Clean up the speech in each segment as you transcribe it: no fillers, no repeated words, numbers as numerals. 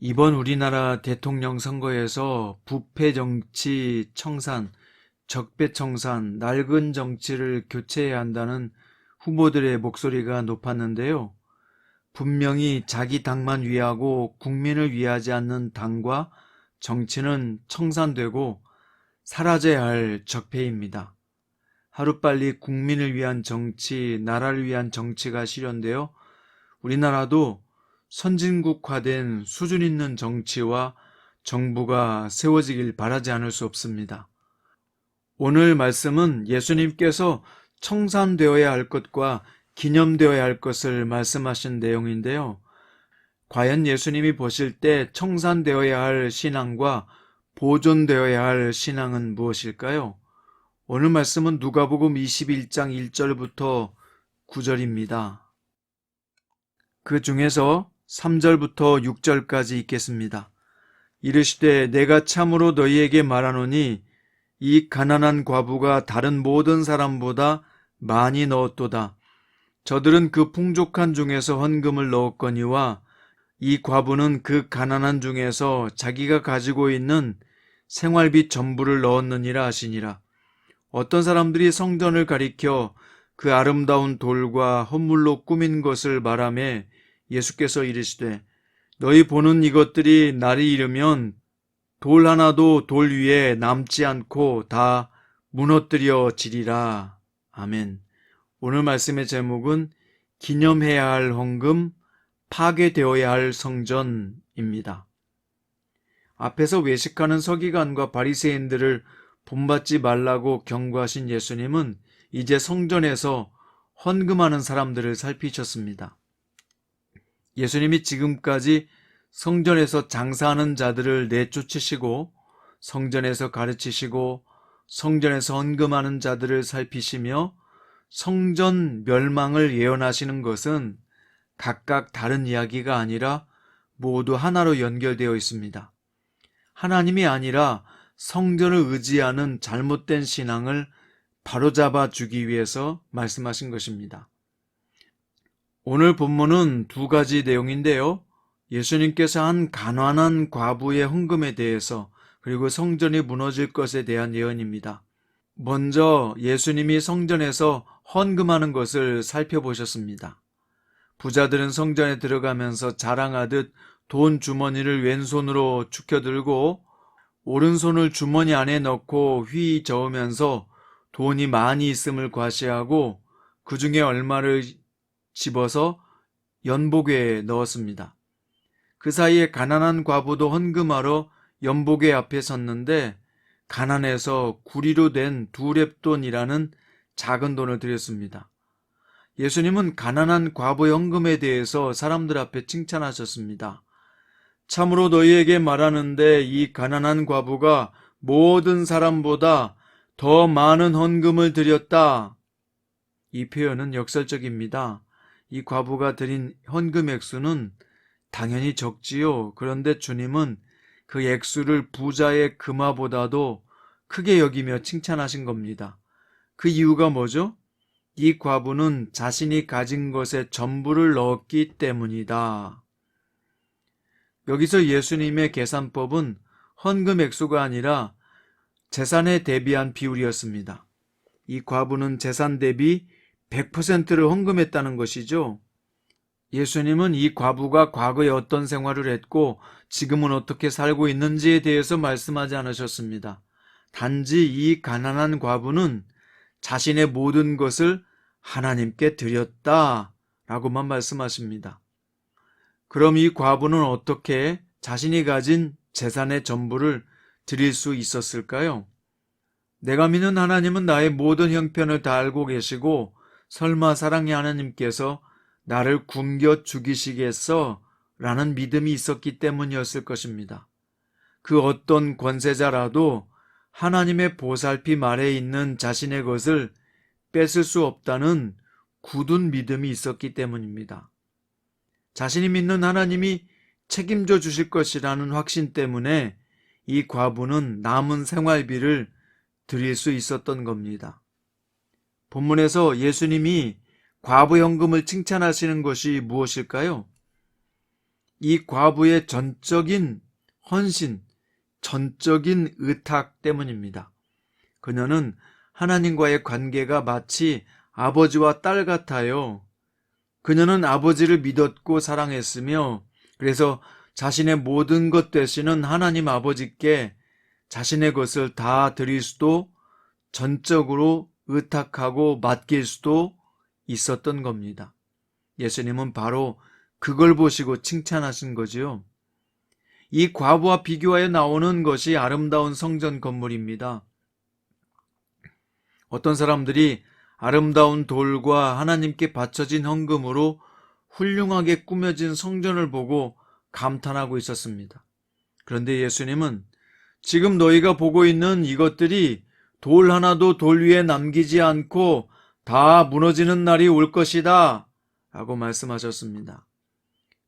이번 우리나라 대통령 선거에서 부패 정치 청산, 적폐 청산, 낡은 정치를 교체해야 한다는 후보들의 목소리가 높았는데요. 분명히 자기 당만 위하고 국민을 위하지 않는 당과 정치는 청산되고 사라져야 할 적폐입니다. 하루빨리 국민을 위한 정치, 나라를 위한 정치가 실현되어 우리나라도 선진국화된 수준 있는 정치와 정부가 세워지길 바라지 않을 수 없습니다. 오늘 말씀은 예수님께서 청산되어야 할 것과 기념되어야 할 것을 말씀하신 내용인데요. 과연 예수님이 보실 때 청산되어야 할 신앙과 보존되어야 할 신앙은 무엇일까요? 오늘 말씀은 누가복음 21장 1절부터 9절입니다. 그 중에서 3절부터 6절까지 읽겠습니다. 이르시되 내가 참으로 너희에게 말하노니 이 가난한 과부가 다른 모든 사람보다 많이 넣었도다. 저들은 그 풍족한 중에서 헌금을 넣었거니와 이 과부는 그 가난한 중에서 자기가 가지고 있는 생활비 전부를 넣었느니라 하시니라. 어떤 사람들이 성전을 가리켜 그 아름다운 돌과 헌물로 꾸민 것을 말하며 예수께서 이르시되 너희 보는 이것들이 날이 이르면 돌 하나도 돌 위에 남지 않고 다 무너뜨려지리라. 아멘. 오늘 말씀의 제목은 기념해야 할 헌금, 파괴되어야 할 성전입니다. 앞에서 외식하는 서기관과 바리새인들을 본받지 말라고 경고하신 예수님은 이제 성전에서 헌금하는 사람들을 살피셨습니다. 예수님이 지금까지 성전에서 장사하는 자들을 내쫓으시고 성전에서 가르치시고 성전에서 헌금하는 자들을 살피시며 성전 멸망을 예언하시는 것은 각각 다른 이야기가 아니라 모두 하나로 연결되어 있습니다. 하나님이 아니라 성전을 의지하는 잘못된 신앙을 바로잡아 주기 위해서 말씀하신 것입니다. 오늘 본문은 두 가지 내용인데요. 예수님께서 한 가난한 과부의 헌금에 대해서 그리고 성전이 무너질 것에 대한 예언입니다. 먼저 예수님이 성전에서 헌금하는 것을 살펴보셨습니다. 부자들은 성전에 들어가면서 자랑하듯 돈 주머니를 왼손으로 축혀들고 오른손을 주머니 안에 넣고 휘 저으면서 돈이 많이 있음을 과시하고 그 중에 얼마를 집어서 연복에 넣었습니다. 그 사이에 가난한 과부도 헌금하러 연복회 앞에 섰는데 가난해서 구리로 된 두 렙돈이라는 작은 돈을 드렸습니다. 예수님은 가난한 과부의 헌금에 대해서 사람들 앞에 칭찬하셨습니다. 참으로 너희에게 말하는데 이 가난한 과부가 모든 사람보다 더 많은 헌금을 드렸다. 이 표현은 역설적입니다. 이 과부가 드린 헌금 액수는 당연히 적지요. 그런데 주님은 그 액수를 부자의 금화보다도 크게 여기며 칭찬하신 겁니다. 그 이유가 뭐죠? 이 과부는 자신이 가진 것의 전부를 넣었기 때문이다. 여기서 예수님의 계산법은 헌금 액수가 아니라 재산에 대비한 비율이었습니다. 이 과부는 재산 대비 100%를 헌금했다는 것이죠. 예수님은 이 과부가 과거에 어떤 생활을 했고 지금은 어떻게 살고 있는지에 대해서 말씀하지 않으셨습니다. 단지 이 가난한 과부는 자신의 모든 것을 하나님께 드렸다라고만 말씀하십니다. 그럼 이 과부는 어떻게 자신이 가진 재산의 전부를 드릴 수 있었을까요? 내가 믿는 하나님은 나의 모든 형편을 다 알고 계시고 설마 사랑의 하나님께서 나를 굶겨 죽이시겠어? 라는 믿음이 있었기 때문이었을 것입니다. 그 어떤 권세자라도 하나님의 보살핌 아래에 있는 자신의 것을 뺏을 수 없다는 굳은 믿음이 있었기 때문입니다. 자신이 믿는 하나님이 책임져 주실 것이라는 확신 때문에 이 과부는 남은 생활비를 드릴 수 있었던 겁니다. 본문에서 예수님이 과부 헌금을 칭찬하시는 것이 무엇일까요? 이 과부의 전적인 헌신, 전적인 의탁 때문입니다. 그녀는 하나님과의 관계가 마치 아버지와 딸 같아요. 그녀는 아버지를 믿었고 사랑했으며 그래서 자신의 모든 것 되시는 하나님 아버지께 자신의 것을 다 드릴 수도 전적으로 의탁하고 맡길 수도 있었던 겁니다. 예수님은 바로 그걸 보시고 칭찬하신 거지요. 이 과부와 비교하여 나오는 것이 아름다운 성전 건물입니다. 어떤 사람들이 아름다운 돌과 하나님께 바쳐진 헌금으로 훌륭하게 꾸며진 성전을 보고 감탄하고 있었습니다. 그런데 예수님은 지금 너희가 보고 있는 이것들이 돌 하나도 돌 위에 남기지 않고 다 무너지는 날이 올 것이다 라고 말씀하셨습니다.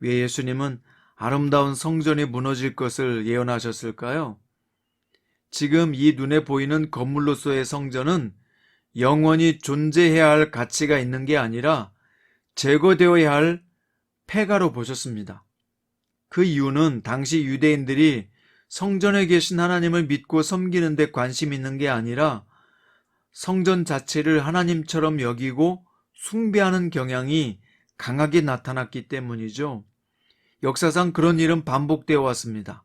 왜 예수님은 아름다운 성전이 무너질 것을 예언하셨을까요? 지금 이 눈에 보이는 건물로서의 성전은 영원히 존재해야 할 가치가 있는 게 아니라 제거되어야 할 폐가로 보셨습니다. 그 이유는 당시 유대인들이 성전에 계신 하나님을 믿고 섬기는 데 관심 있는 게 아니라 성전 자체를 하나님처럼 여기고 숭배하는 경향이 강하게 나타났기 때문이죠. 역사상 그런 일은 반복되어 왔습니다.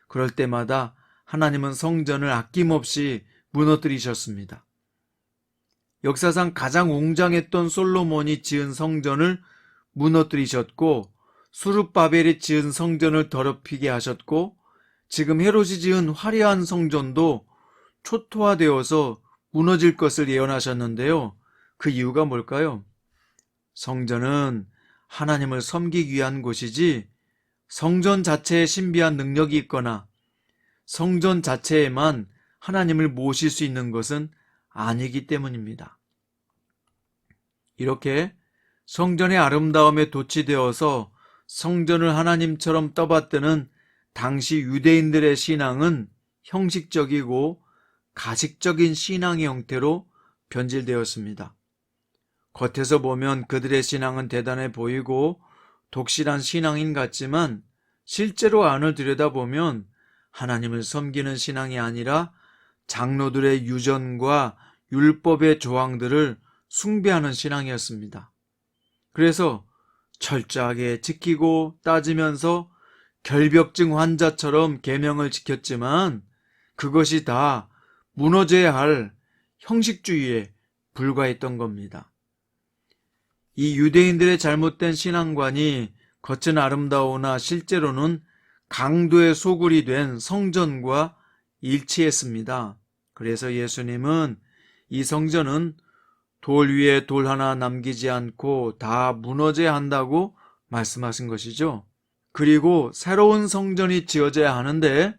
그럴 때마다 하나님은 성전을 아낌없이 무너뜨리셨습니다. 역사상 가장 웅장했던 솔로몬이 지은 성전을 무너뜨리셨고 수룹바벨이 지은 성전을 더럽히게 하셨고 지금 헤롯이 지은 화려한 성전도 초토화되어서 무너질 것을 예언하셨는데요. 그 이유가 뭘까요? 성전은 하나님을 섬기기 위한 곳이지 성전 자체에 신비한 능력이 있거나 성전 자체에만 하나님을 모실 수 있는 것은 아니기 때문입니다. 이렇게 성전의 아름다움에 도취되어서 성전을 하나님처럼 떠받드는 당시 유대인들의 신앙은 형식적이고 가식적인 신앙의 형태로 변질되었습니다. 겉에서 보면 그들의 신앙은 대단해 보이고 독실한 신앙인 같지만 실제로 안을 들여다보면 하나님을 섬기는 신앙이 아니라 장로들의 유전과 율법의 조항들을 숭배하는 신앙이었습니다. 그래서 철저하게 지키고 따지면서 결벽증 환자처럼 계명을 지켰지만 그것이 다 무너져야 할 형식주의에 불과했던 겁니다. 이 유대인들의 잘못된 신앙관이 겉은 아름다우나 실제로는 강도의 소굴이 된 성전과 일치했습니다. 그래서 예수님은 이 성전은 돌 위에 돌 하나 남기지 않고 다 무너져야 한다고 말씀하신 것이죠. 그리고 새로운 성전이 지어져야 하는데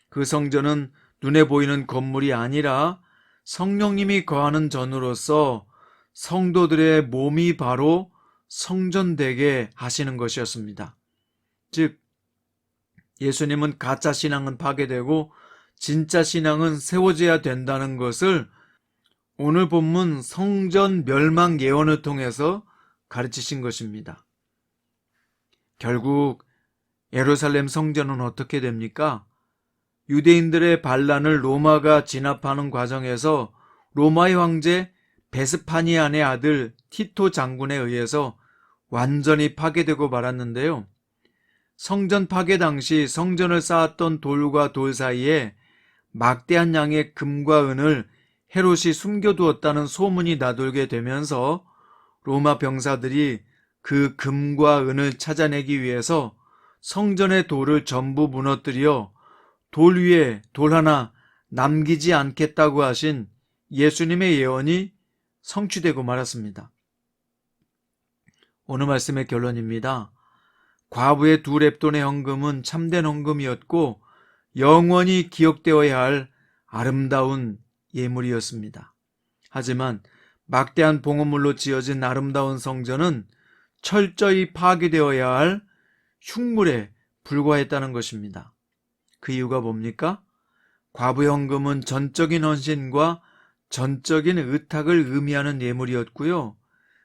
그 성전은 눈에 보이는 건물이 아니라 성령님이 거하는 전으로서 성도들의 몸이 바로 성전되게 하시는 것이었습니다. 즉 예수님은 가짜 신앙은 파괴되고 진짜 신앙은 세워져야 된다는 것을 오늘 본문 성전 멸망 예언을 통해서 가르치신 것입니다. 결국 예루살렘 성전은 어떻게 됩니까? 유대인들의 반란을 로마가 진압하는 과정에서 로마의 황제 베스파니안의 아들 티토 장군에 의해서 완전히 파괴되고 말았는데요. 성전 파괴 당시 성전을 쌓았던 돌과 돌 사이에 막대한 양의 금과 은을 헤롯이 숨겨두었다는 소문이 나돌게 되면서 로마 병사들이 그 금과 은을 찾아내기 위해서 성전의 돌을 전부 무너뜨려 돌 위에 돌 하나 남기지 않겠다고 하신 예수님의 예언이 성취되고 말았습니다. 오늘 말씀의 결론입니다. 과부의 2렙돈의 헌금은 참된 헌금이었고 영원히 기억되어야 할 아름다운 예물이었습니다. 하지만 막대한 봉헌물로 지어진 아름다운 성전은 철저히 파괴되어야 할 흉물에 불과했다는 것입니다. 그 이유가 뭡니까? 과부의 헌금은 전적인 헌신과 전적인 의탁을 의미하는 예물이었고요.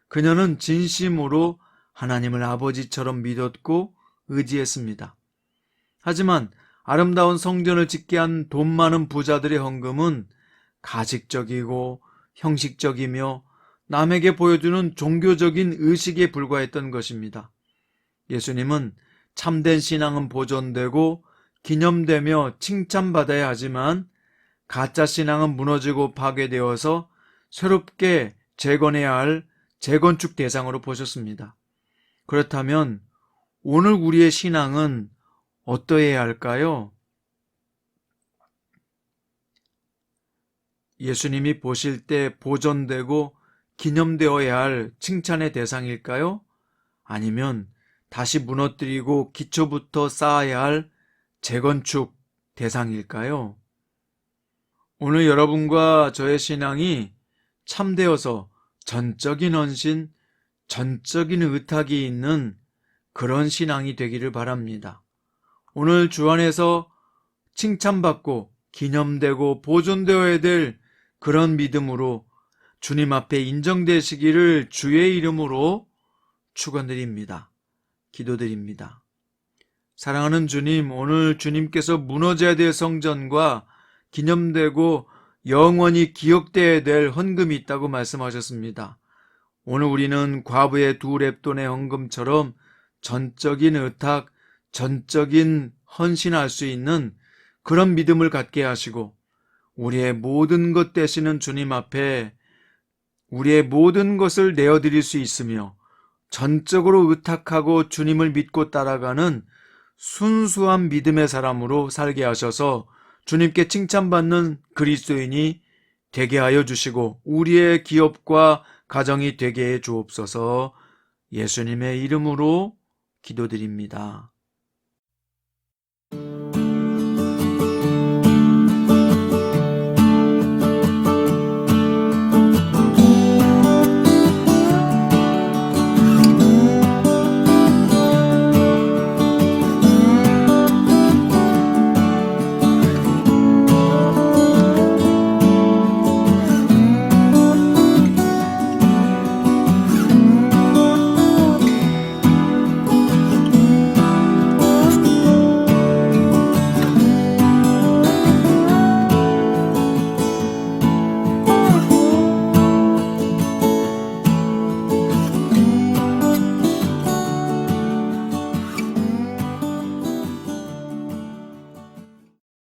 그녀는 진심으로 하나님을 아버지처럼 믿었고 의지했습니다. 하지만 아름다운 성전을 짓게 한 돈 많은 부자들의 헌금은 가식적이고 형식적이며 남에게 보여주는 종교적인 의식에 불과했던 것입니다. 예수님은 참된 신앙은 보존되고 기념되며 칭찬받아야 하지만 가짜 신앙은 무너지고 파괴되어서 새롭게 재건해야 할 재건축 대상으로 보셨습니다. 그렇다면 오늘 우리의 신앙은 어떠해야 할까요? 예수님이 보실 때 보존되고 기념되어야 할 칭찬의 대상일까요? 아니면 다시 무너뜨리고 기초부터 쌓아야 할 재건축 대상일까요? 오늘 여러분과 저의 신앙이 참되어서 전적인 헌신, 전적인 의탁이 있는 그런 신앙이 되기를 바랍니다. 오늘 주 안에서 칭찬받고 기념되고 보존되어야 될 그런 믿음으로 주님 앞에 인정되시기를 주의 이름으로 축원드립니다. 기도드립니다. 사랑하는 주님, 오늘 주님께서 무너져야 될 성전과 기념되고 영원히 기억되어야 될 헌금이 있다고 말씀하셨습니다. 오늘 우리는 과부의 2렙돈의 헌금처럼 전적인 의탁, 전적인 헌신할 수 있는 그런 믿음을 갖게 하시고 우리의 모든 것 되시는 주님 앞에 우리의 모든 것을 내어드릴 수 있으며 전적으로 의탁하고 주님을 믿고 따라가는 순수한 믿음의 사람으로 살게 하셔서 주님께 칭찬받는 그리스도인이 되게 하여 주시고 우리의 기업과 가정이 되게 해 주옵소서. 예수님의 이름으로 기도드립니다.